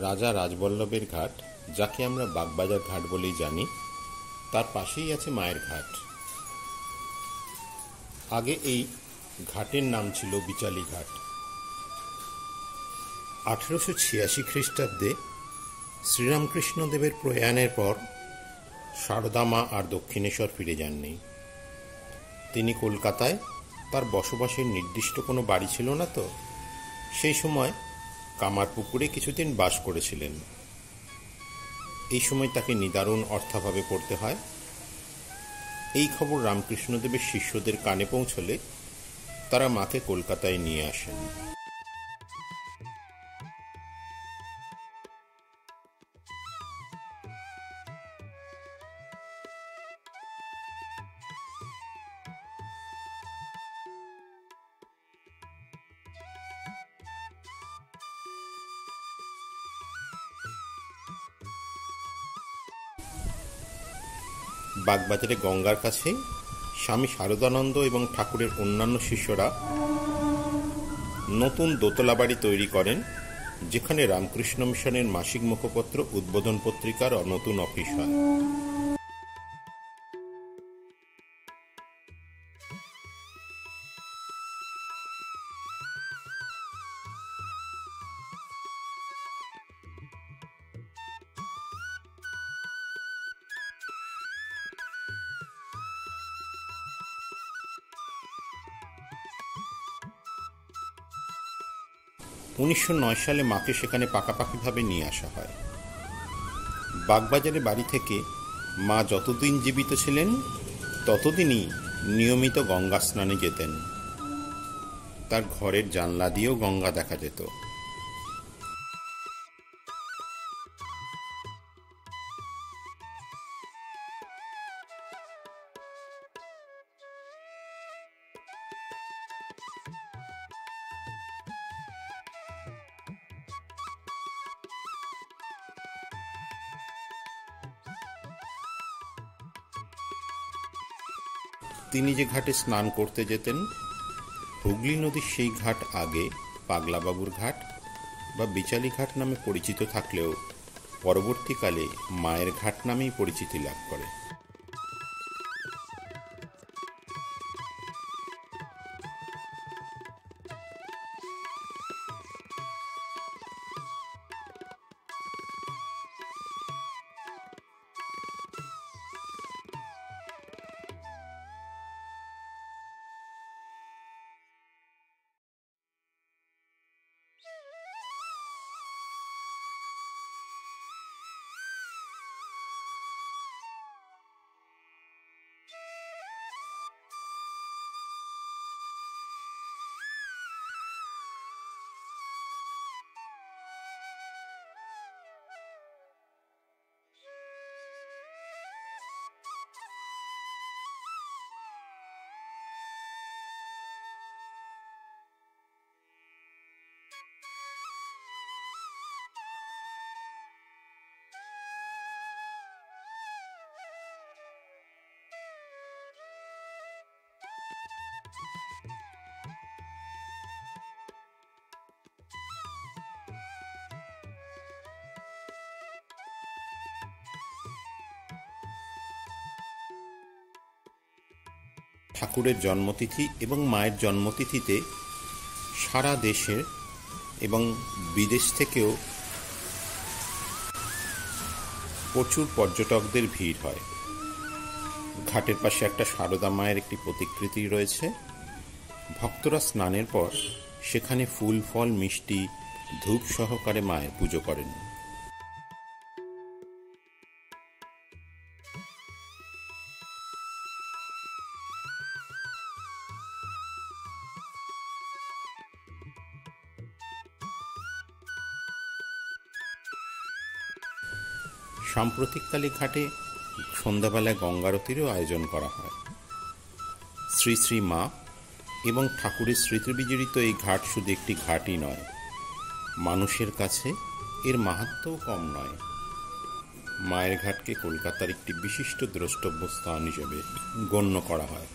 রাজা রাজবল্লভের ঘাট, যাকে আমরা বাগবাজার ঘাট বলেই জানি, তার পাশেই আছে মায়ের ঘাট। আগে এই ঘাটের নাম ছিল বিচালি ঘাট। 1886 খ্রিস্টাব্দে শ্রীরামকৃষ্ণদেবের প্রয়াণের পর সারদা মা আর দক্ষিণেশ্বর ফিরে যাননি। তিনি কলকাতায়, তার বসবাসের নির্দিষ্ট কোনো বাড়ি ছিল না তো, সেই সময় কামারপুকুরে কিছুদিন বাস করেছিলেন। এই সময় তাকে নিদারুণ অর্থাভাবে পড়তে হয়। এই খবর রামকৃষ্ণদেবের শিষ্যদের কানে পৌঁছলে তারা মাকে কলকাতায় নিয়ে আসেন। বাগবাজারে গঙ্গার কাছে স্বামী শারদানন্দ এবং ঠাকুরের অন্যান্য শিষ্যরা নতুন দোতলা বাড়ি তৈরি করেন, যেখানে রামকৃষ্ণ মিশনের মাসিক মুখপত্র উদ্বোধন পত্রিকার নতুন অফিস হয়। (1909 সালে মাকে সেখানে পাকাপাকিভাবে নিয়ে আসা হয়। বাগবাজারে বাড়ি থেকে মা যতদিন জীবিত ছিলেন ততদিনই নিয়মিত গঙ্গা স্নানে যেতেন। তার ঘরের জানলা দিয়েও গঙ্গা দেখা যেত। তিনি যে ঘাটে স্নান করতে যেতেন, হুগলি নদীর সেই ঘাট আগে পাগলাবাবুর ঘাট বা বিচালি ঘাট নামে পরিচিত থাকলেও পরবর্তীকালে মায়ের ঘাট নামেই পরিচিতি লাভ করে। ঠাকুরের জন্মতিথি এবং মায়ের জন্মতিথিতে সারা দেশের এবং বিদেশ থেকেও প্রচুর পর্যটকদের ভিড় হয়। ঘাটের পাশে একটা সারদা মায়ের একটি প্রতিকৃতি রয়েছে। ভক্তরা স্নানের পর সেখানে ফুল, ফল, মিষ্টি, ধূপ সহকারে মায়ের পুজো করেন। সাম্প্রতিককালে ঘাটে সন্ধ্যাবেলায় গঙ্গারতিরও আয়োজন করা হয়। শ্রী শ্রী মা এবং ঠাকুরের স্মৃতিবিজড়িত এই ঘাট শুধু একটি ঘাটই নয়, মানুষের কাছে এর মাহাত্ম্যও কম নয়। মায়ের ঘাটকে কলকাতার একটি বিশিষ্ট দ্রষ্টব্য স্থান হিসেবে গণ্য করা হয়।